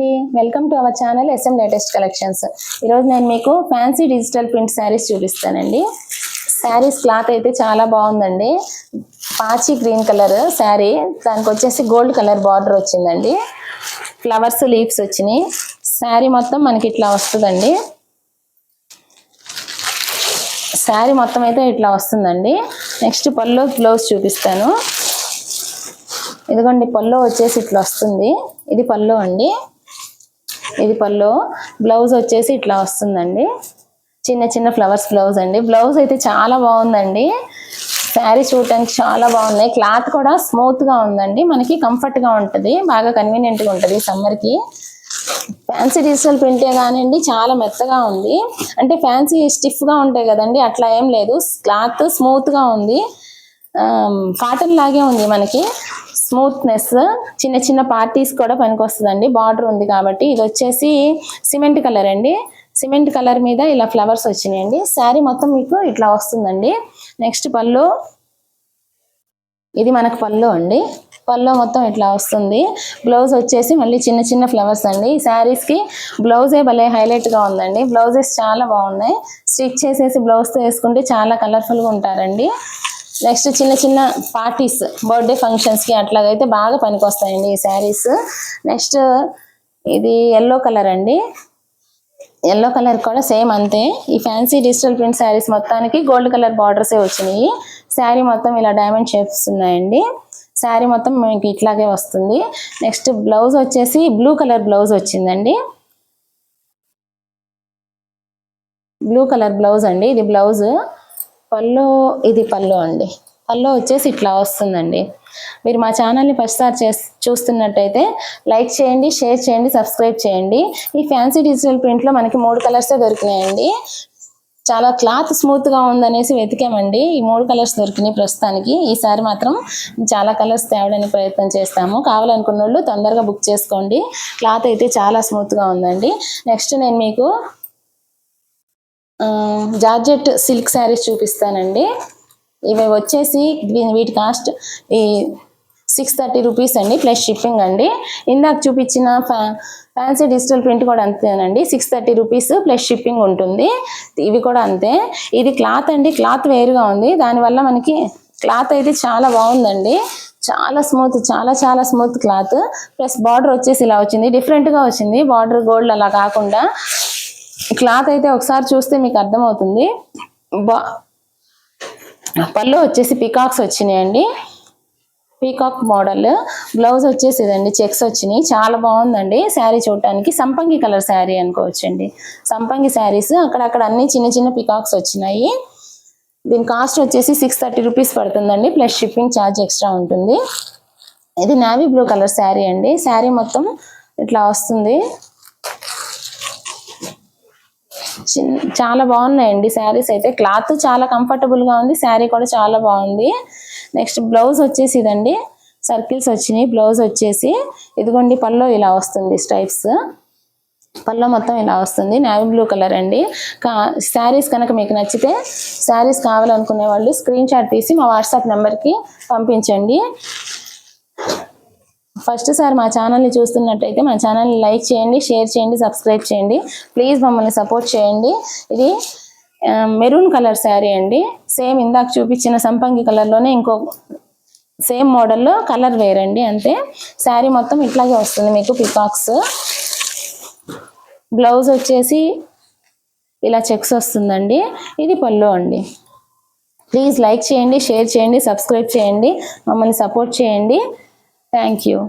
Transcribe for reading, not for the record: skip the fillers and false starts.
అండి, welcome to our channel SM latest collections. ఈరోజు నేను మీకు ఫ్యాన్సీ డిజిటల్ ప్రింట్ శారీస్ చూపిస్తానండి. శారీస్ క్లాత్ అయితే చాలా బాగుందండి. పాచి గ్రీన్ కలర్ శారీ, దానికి వచ్చేసి గోల్డ్ కలర్ బార్డర్ వచ్చిందండి. ఫ్లవర్స్ లీవ్స్ వచ్చినాయి. శారీ మొత్తం మనకి ఇట్లా వస్తుందండి. శారీ మొత్తం అయితే ఇట్లా వస్తుందండి. నెక్స్ట్ పళ్ళు బ్లౌజ్ చూపిస్తాను. ఇదిగోండి పళ్ళు వచ్చేసి ఇట్లా వస్తుంది. ఇది పళ్ళు అండి. ఇది పళ్ళు. బ్లౌజ్ వచ్చేసి ఇట్లా వస్తుందండి. చిన్న చిన్న ఫ్లవర్స్ బ్లౌజ్ అండి. బ్లౌజ్ అయితే చాలా బాగుందండి. శారీ చూడటానికి చాలా బాగున్నాయి. క్లాత్ కూడా స్మూత్ గా ఉందండి. మనకి కంఫర్ట్ గా ఉంటుంది, బాగా కన్వీనియంట్ గా ఉంటుంది సమ్మర్ కి. ఫ్యాన్సీ డిజిటల్ ప్రింటే కానివ్వండి, చాలా మెత్తగా ఉంది. అంటే ఫ్యాన్సీ స్టిఫ్ గా ఉంటాయి కదండి, అట్లా ఏం లేదు. క్లాత్ స్మూత్ గా ఉంది. కాటన్ లాగే ఉంది మనకి స్మూత్నెస్. చిన్న చిన్న పార్టీస్ కూడా పనికొస్తుందండి. బార్డర్ ఉంది కాబట్టి. ఇది వచ్చేసి సిమెంట్ కలర్ అండి. సిమెంట్ కలర్ మీద ఇలా ఫ్లవర్స్ వచ్చినాయండి. శారీ మొత్తం మీకు ఇట్లా వస్తుందండి. నెక్స్ట్ పళ్ళు. ఇది మనకు పళ్ళు అండి. పళ్ళు మొత్తం ఇట్లా వస్తుంది. బ్లౌజ్ వచ్చేసి మళ్ళీ చిన్న చిన్న ఫ్లవర్స్ అండి. ఈ శారీస్ కి బ్లౌజే భలే హైలైట్ గా ఉందండి. బ్లౌజెస్ చాలా బాగున్నాయి. స్టిచ్ చేసేసి బ్లౌజ్ తో వేసుకుంటే చాలా కలర్ఫుల్ గా ఉంటారండి. నెక్స్ట్ చిన్న చిన్న పార్టీస్, బర్త్డే ఫంక్షన్స్ కి అట్లాగైతే బాగా పనికొస్తాయండి ఈ శారీస్. నెక్స్ట్ ఇది ఎల్లో కలర్ అండి. ఎల్లో కలర్ కూడా సేమ్ అంతే. ఈ ఫ్యాన్సీ డిజిటల్ ప్రింట్ శారీస్ మొత్తానికి గోల్డ్ కలర్ బార్డర్సే వచ్చినాయి. శారీ మొత్తం ఇలా డైమండ్ షేప్స్ ఉన్నాయండి. శారీ మొత్తం మీకు ఇట్లాగే వస్తుంది. నెక్స్ట్ బ్లౌజ్ వచ్చేసి బ్లూ కలర్ బ్లౌజ్ వచ్చిందండి. బ్లూ కలర్ బ్లౌజ్ అండి. ఇది బ్లౌజ్. పళ్ళు. ఇది పళ్ళు అండి. పళ్ళు వచ్చేసి ఇట్లా వస్తుందండి. మీరు మా ఛానల్ని ఫస్ట్ సారి చూస్తున్నట్టయితే లైక్ చేయండి, షేర్ చేయండి, సబ్స్క్రైబ్ చేయండి. ఈ ఫ్యాన్సీ డిజిటల్ ప్రింట్లో మనకి 3 కలర్సే దొరికినాయండి. చాలా క్లాత్ స్మూత్గా ఉందనేసి వెతికామండి. ఈ 3 కలర్స్ దొరికినాయి ప్రస్తుతానికి. ఈసారి మాత్రం చాలా కలర్స్ తేవడానికి ప్రయత్నం చేస్తాము. కావాలనుకున్న వాళ్ళు తొందరగా బుక్ చేసుకోండి. క్లాత్ అయితే చాలా స్మూత్గా ఉందండి. నెక్స్ట్ నేను మీకు జార్జెట్ సిల్క్ శారీస్ చూపిస్తానండి. ఇవి వచ్చేసి వీటి కాస్ట్ ఈ 630 రూపీస్ అండి, ప్లస్ షిప్పింగ్ అండి. ఇందాక చూపించిన ఫ్యాన్సీ డిజిటల్ ప్రింట్ కూడా అంతేనండి. 630 రూపీస్ ప్లస్ షిప్పింగ్ ఉంటుంది. ఇవి కూడా అంతే. ఇది క్లాత్ అండి. క్లాత్ వేరుగా ఉంది. దానివల్ల మనకి క్లాత్ అయితే చాలా బాగుందండి. చాలా స్మూత్, చాలా చాలా స్మూత్ క్లాత్. ప్లస్ బార్డర్ వచ్చేసి ఇలా వచ్చింది. డిఫరెంట్గా వచ్చింది. బార్డర్ గోల్డ్ అలా కాకుండా క్లాత్ అయితే ఒకసారి చూస్తే మీకు అర్థమవుతుంది. పళ్ళు వచ్చేసి పీకాక్స్ వచ్చినాయండి. Peacock model. బ్లౌజ్ వచ్చేసి ఇదండి, చెక్స్ వచ్చినాయి. చాలా బాగుందండి శారీ చూడటానికి. సంపంగి కలర్ శారీ అనుకోవచ్చండి. సంపంగి శారీస్ అక్కడక్కడ అన్ని చిన్న చిన్న పీకాక్స్ వచ్చినాయి. దీని కాస్ట్ వచ్చేసి 630 రూపీస్ పడుతుందండి, ప్లస్ షిప్పింగ్ ఛార్జ్ ఎక్స్ట్రా ఉంటుంది. ఇది నావీ బ్లూ కలర్ శారీ అండి. శారీ మొత్తం ఇట్లా వస్తుంది. చాలా బాగున్నాయండి శారీస్ అయితే. క్లాత్ చాలా కంఫర్టబుల్ గా ఉంది. శారీ కూడా చాలా బాగుంది. నెక్స్ట్ బ్లౌజ్ వచ్చేసి ఇదండి, సర్కిల్స్ వచ్చినాయి. బ్లౌజ్ వచ్చేసి ఇదిగోండి పళ్ళు ఇలా వస్తుంది. స్ట్రైప్స్ పళ్ళు మొత్తం ఇలా వస్తుంది. నావీ బ్లూ కలర్ అండి. శారీస్ కనుక మీకు నచ్చితే, శారీస్ కావాలనుకునే వాళ్ళు స్క్రీన్ షాట్ తీసి మా వాట్సాప్ నెంబర్కి పంపించండి. ఫస్ట్ సార్ మా ఛానల్ని చూస్తున్నట్టయితే మా ఛానల్ని లైక్ చేయండి, షేర్ చేయండి, సబ్స్క్రైబ్ చేయండి. ప్లీజ్ మమ్మల్ని సపోర్ట్ చేయండి. ఇది మెరూన్ కలర్ శారీ అండి. సేమ్ ఇందాక చూపించిన సంపంగి కలర్లోనే ఇంకో సేమ్ మోడల్లో కలర్ వేరండి అంతే. శారీ మొత్తం ఇట్లాగే వస్తుంది మీకు పికాక్స్. బ్లౌజ్ వచ్చేసి ఇలా చెక్స్ వస్తుందండి. ఇది పళ్ళు అండి. ప్లీజ్ లైక్ చేయండి, షేర్ చేయండి, సబ్స్క్రైబ్ చేయండి, మమ్మల్ని సపోర్ట్ చేయండి. Thank you.